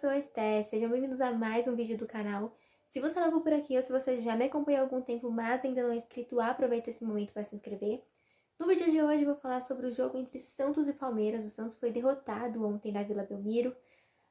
sou a Esté, sejam bem-vindos a mais um vídeo do canal. Se você é novo por aqui ou se você já me acompanha há algum tempo, mas ainda não é inscrito, aproveita esse momento para se inscrever. No vídeo de hoje eu vou falar sobre o jogo entre Santos e Palmeiras. O Santos foi derrotado ontem na Vila Belmiro,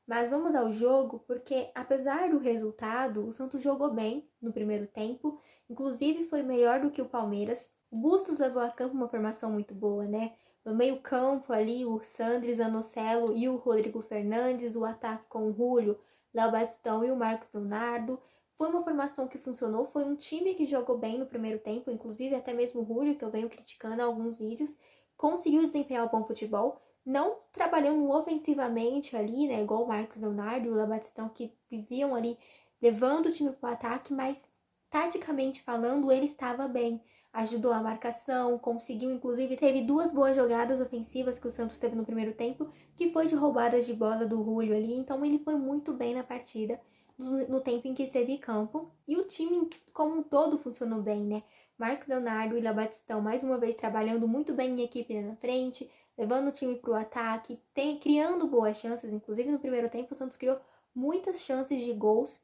mas vamos ao jogo porque, apesar do resultado, o Santos jogou bem no primeiro tempo, inclusive foi melhor do que o Palmeiras. O Bustos levou a campo uma formação muito boa, né? No meio campo ali, o Sandri Zanocelo e o Rodrigo Fernandes, o ataque com o Julio, Léo Batistão e o Marcos Leonardo. Foi uma formação que funcionou, foi um time que jogou bem no primeiro tempo, inclusive até mesmo o Julio, que eu venho criticando em alguns vídeos, conseguiu desempenhar um bom futebol, não trabalhando ofensivamente ali, né, igual o Marcos Leonardo e o Léo Batistão, que viviam ali levando o time para o ataque, mas taticamente falando, ele estava bem. Ajudou a marcação, conseguiu, inclusive, teve duas boas jogadas ofensivas que o Santos teve no primeiro tempo, que foi de roubadas de bola do Julio ali, então ele foi muito bem na partida, no tempo em que esteve em campo, e o time como um todo funcionou bem, né? Marcos Leonardo e Léo Batistão, mais uma vez, trabalhando muito bem em equipe na frente, levando o time para o ataque, criando boas chances, inclusive no primeiro tempo o Santos criou muitas chances de gols,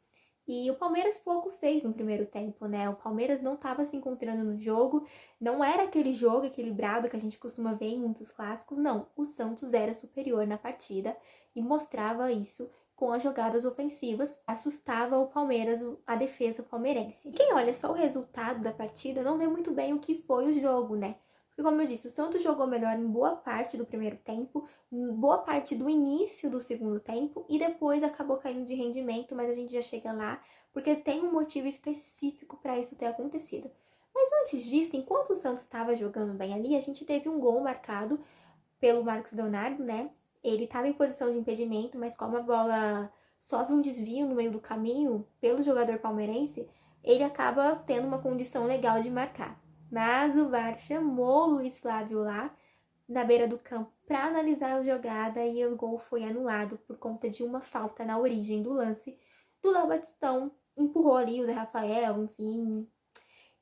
e o Palmeiras pouco fez no primeiro tempo, né? O Palmeiras não estava se encontrando no jogo, não era aquele jogo equilibrado que a gente costuma ver em muitos clássicos, não. O Santos era superior na partida e mostrava isso com as jogadas ofensivas, assustava o Palmeiras, a defesa palmeirense. Quem olha só o resultado da partida não vê muito bem o que foi o jogo, né? Porque, como eu disse, o Santos jogou melhor em boa parte do primeiro tempo, em boa parte do início do segundo tempo, e depois acabou caindo de rendimento, mas a gente já chega lá, porque tem um motivo específico para isso ter acontecido. Mas antes disso, enquanto o Santos estava jogando bem ali, a gente teve um gol marcado pelo Marcos Leonardo, né? Ele estava em posição de impedimento, mas como a bola sofre um desvio no meio do caminho pelo jogador palmeirense, ele acaba tendo uma condição legal de marcar. Mas o VAR chamou o Luiz Flávio lá na beira do campo para analisar a jogada e o gol foi anulado por conta de uma falta na origem do lance do Léo Batistão. Empurrou ali o Zé Rafael, enfim.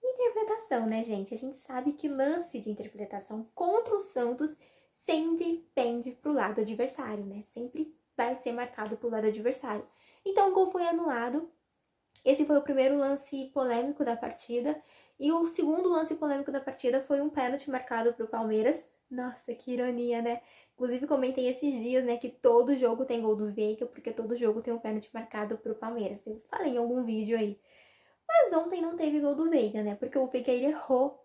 Interpretação, né, gente? A gente sabe que lance de interpretação contra o Santos sempre pende pro lado adversário, né? Sempre vai ser marcado pro lado adversário. Então o gol foi anulado. Esse foi o primeiro lance polêmico da partida. E o segundo lance polêmico da partida foi um pênalti marcado pro Palmeiras. Nossa, que ironia, né? Inclusive comentei esses dias, né, que todo jogo tem gol do Veiga, porque todo jogo tem um pênalti marcado pro Palmeiras. Eu falei em algum vídeo aí. Mas ontem não teve gol do Veiga, né? Porque o Veiga ele errou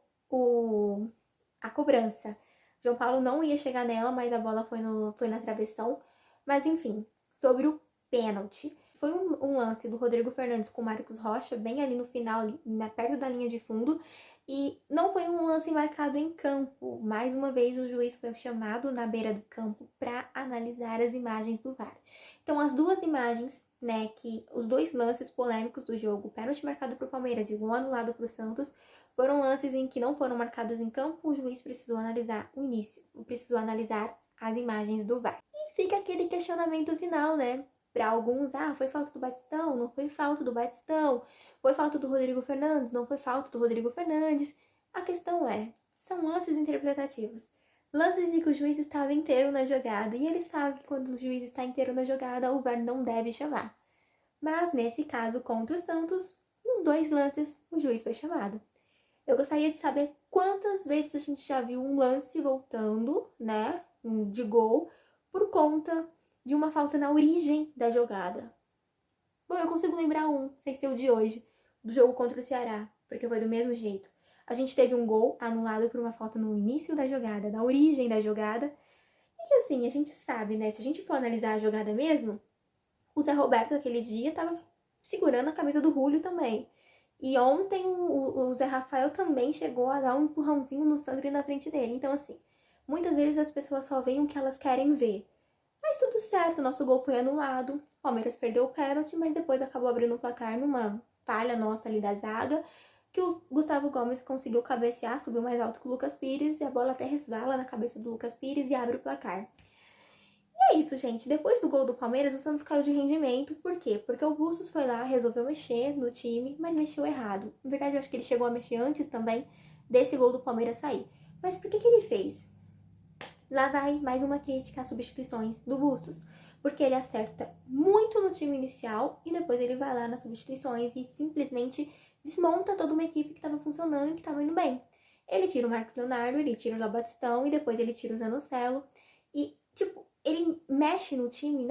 a cobrança. João Paulo não ia chegar nela, mas a bola foi na travessão. Mas enfim, sobre o pênalti. Foi um lance do Rodrigo Fernandes com o Marcos Rocha, bem ali no final, perto da linha de fundo. E não foi um lance marcado em campo. Mais uma vez, o juiz foi chamado na beira do campo para analisar as imagens do VAR. Então, as duas imagens, né, os dois lances polêmicos do jogo, o pênalti marcado para o Palmeiras e o gol anulado para o Santos, foram lances em que não foram marcados em campo, o juiz precisou analisar o início, precisou analisar as imagens do VAR. E fica aquele questionamento final, né? Para alguns, foi falta do Batistão, não foi falta do Batistão, foi falta do Rodrigo Fernandes, não foi falta do Rodrigo Fernandes. A questão são lances interpretativos. Lances em que o juiz estava inteiro na jogada, e eles falam que quando o juiz está inteiro na jogada, o VAR não deve chamar. Mas nesse caso, contra o Santos, nos dois lances, o juiz foi chamado. Eu gostaria de saber quantas vezes a gente já viu um lance voltando, né, de gol, por conta de uma falta na origem da jogada. Bom, eu consigo lembrar sem ser o de hoje, do jogo contra o Ceará, porque foi do mesmo jeito. A gente teve um gol anulado por uma falta no início da jogada, na origem da jogada, e que assim, a gente sabe, né, se a gente for analisar a jogada mesmo, o Zé Roberto naquele dia tava segurando a camisa do Julio também. E ontem o Zé Rafael também chegou a dar um empurrãozinho no Sandri na frente dele. Então, assim, muitas vezes as pessoas só veem o que elas querem ver. Mas tudo certo, nosso gol foi anulado, o Palmeiras perdeu o pênalti, mas depois acabou abrindo o placar numa falha nossa ali da zaga, que o Gustavo Gomes conseguiu cabecear, subiu mais alto que o Lucas Pires, e a bola até resvala na cabeça do Lucas Pires e abre o placar. E é isso, gente. Depois do gol do Palmeiras, o Santos caiu de rendimento. Por quê? Porque o Bustos foi lá, resolveu mexer no time, mas mexeu errado. Na verdade, eu acho que ele chegou a mexer antes também desse gol do Palmeiras sair. Mas por que ele fez? Lá vai mais uma crítica às substituições do Bustos. porque ele acerta muito no time inicial e depois ele vai lá nas substituições e simplesmente desmonta toda uma equipe que estava funcionando e que estava indo bem. Ele tira o Marcos Leonardo, ele tira o Léo Batistão e depois ele tira o Zanocelo e, tipo, ele mexe no time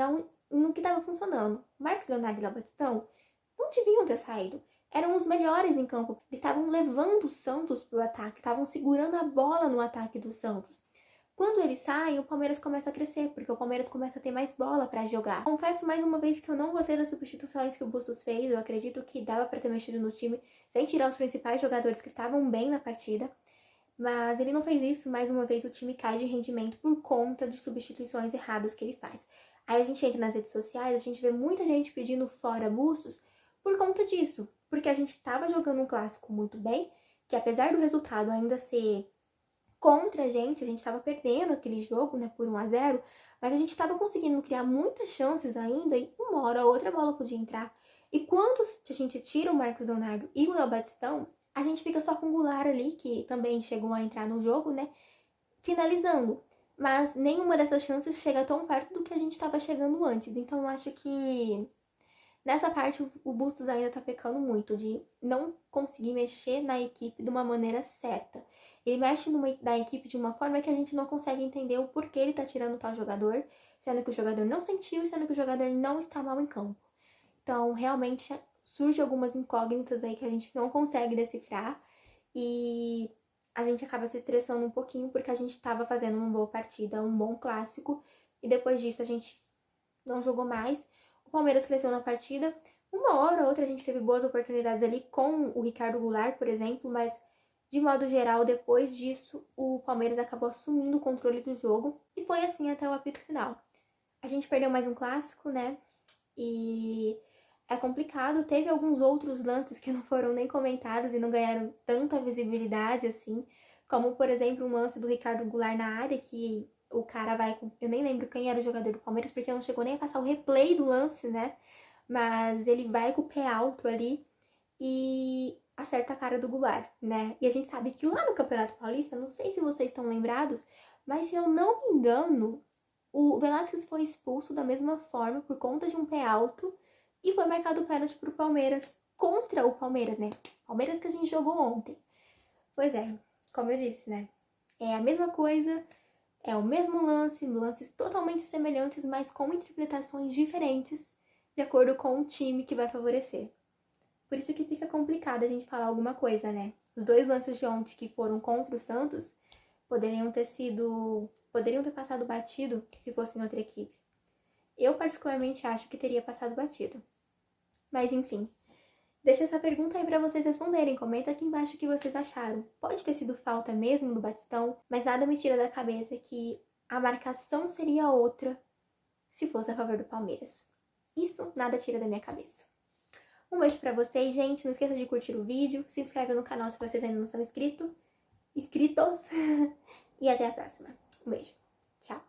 no que estava funcionando. Marcos Leonardo e Léo Batistão não deviam ter saído. Eram os melhores em campo. Eles estavam levando o Santos pro ataque, estavam segurando a bola no ataque do Santos. Quando eles saem, o Palmeiras começa a crescer, porque o Palmeiras começa a ter mais bola para jogar. Confesso mais uma vez que eu não gostei das substituições que o Bustos fez. Eu acredito que dava para ter mexido no time sem tirar os principais jogadores que estavam bem na partida. Mas ele não fez isso, mais uma vez o time cai de rendimento por conta de substituições erradas que ele faz. Aí a gente entra nas redes sociais, a gente vê muita gente pedindo fora Bustos por conta disso. Porque a gente estava jogando um clássico muito bem, que apesar do resultado ainda ser contra a gente estava perdendo aquele jogo, né, por 1-0, mas a gente estava conseguindo criar muitas chances ainda e uma hora ou outra bola podia entrar. E quando a gente tira o Marcos Leonardo e o Léo Batistão, a gente fica só com o Goulart ali, que também chegou a entrar no jogo, né, finalizando. Mas nenhuma dessas chances chega tão perto do que a gente estava chegando antes. Então eu acho que nessa parte o Bustos ainda tá pecando muito de não conseguir mexer na equipe de uma maneira certa. Ele mexe na equipe de uma forma que a gente não consegue entender o porquê ele tá tirando tal jogador, sendo que o jogador não sentiu e sendo que o jogador não está mal em campo. Então, realmente, surge algumas incógnitas aí que a gente não consegue decifrar e a gente acaba se estressando um pouquinho porque a gente estava fazendo uma boa partida, um bom clássico, e depois disso a gente não jogou mais. O Palmeiras cresceu na partida. Uma hora ou outra a gente teve boas oportunidades ali com o Ricardo Goulart, por exemplo, mas de modo geral, depois disso, o Palmeiras acabou assumindo o controle do jogo e foi assim até o apito final. A gente perdeu mais um clássico, né? E é complicado. Teve alguns outros lances que não foram nem comentados e não ganharam tanta visibilidade assim, como, por exemplo, um lance do Ricardo Goulart na área que o cara vai com... Eu nem lembro quem era o jogador do Palmeiras, porque não chegou nem a passar o replay do lance, né? Mas ele vai com o pé alto ali e acerta a cara do Goulart, né? E a gente sabe que lá no Campeonato Paulista, não sei se vocês estão lembrados, mas se eu não me engano, o Velasquez foi expulso da mesma forma por conta de um pé alto e foi marcado o pênalti pro Palmeiras, contra o Palmeiras, né? Palmeiras que a gente jogou ontem. Pois é, como eu disse, né? É a mesma coisa, é o mesmo lance, lances totalmente semelhantes, mas com interpretações diferentes, de acordo com o time que vai favorecer. Por isso que fica complicado a gente falar alguma coisa, né? Os dois lances de ontem que foram contra o Santos poderiam ter passado batido se fosse em outra equipe. Eu particularmente acho que teria passado batido. Mas enfim, deixa essa pergunta aí pra vocês responderem. Comenta aqui embaixo o que vocês acharam. Pode ter sido falta mesmo do Batistão, mas nada me tira da cabeça que a marcação seria outra se fosse a favor do Palmeiras. Isso nada tira da minha cabeça. Um beijo pra vocês, gente. Não esqueça de curtir o vídeo, se inscreve no canal se vocês ainda não são inscritos. E até a próxima. Um beijo. Tchau.